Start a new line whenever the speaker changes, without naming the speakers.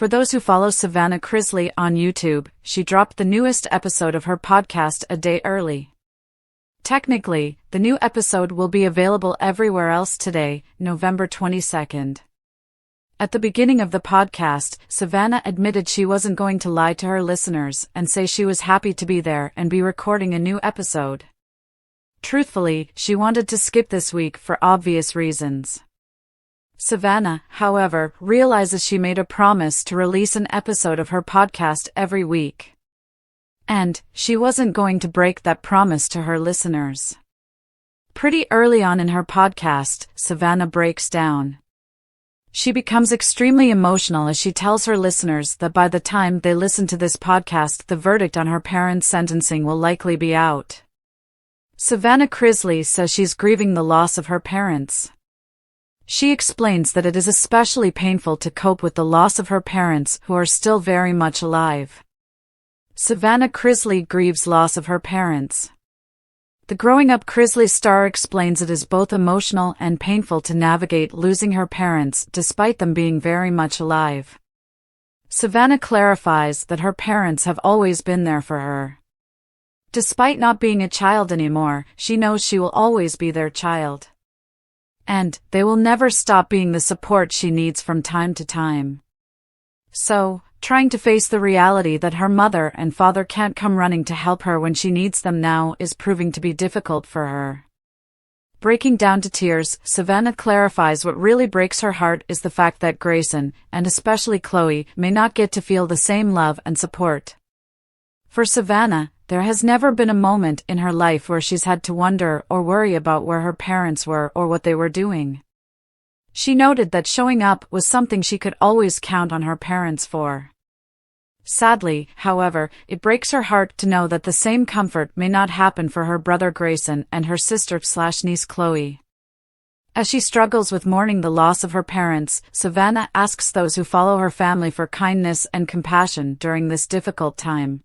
For those who follow Savannah Chrisley on YouTube, she dropped the newest episode of her podcast a day early. Technically, the new episode will be available everywhere else today, November 22nd. At the beginning of the podcast, Savannah admitted she wasn't going to lie to her listeners and say she was happy to be there and be recording a new episode. Truthfully, she wanted to skip this week for obvious reasons. Savannah, however, realizes she made a promise to release an episode of her podcast every week. And she wasn't going to break that promise to her listeners. Pretty early on in her podcast, Savannah breaks down. She becomes extremely emotional as she tells her listeners that by the time they listen to this podcast, the verdict on her parents' sentencing will likely be out. Savannah Chrisley says she's grieving the loss of her parents. She explains that it is especially painful to cope with the loss of her parents who are still very much alive. Savannah Chrisley Grieves' loss of her parents. The Growing Up Chrisley star explains it is both emotional and painful to navigate losing her parents despite them being very much alive. Savannah clarifies that her parents have always been there for her. Despite not being a child anymore, she knows she will always be their child. And they will never stop being the support she needs from time to time. So, trying to face the reality that her mother and father can't come running to help her when she needs them now is proving to be difficult for her. Breaking down to tears, Savannah clarifies what really breaks her heart is the fact that Grayson, and especially Chloe, may not get to feel the same love and support. For Savannah, there has never been a moment in her life where she's had to wonder or worry about where her parents were or what they were doing. She noted that showing up was something she could always count on her parents for. Sadly, however, it breaks her heart to know that the same comfort may not happen for her brother Grayson and her sister/niece Chloe. As she struggles with mourning the loss of her parents, Savannah asks those who follow her family for kindness and compassion during this difficult time.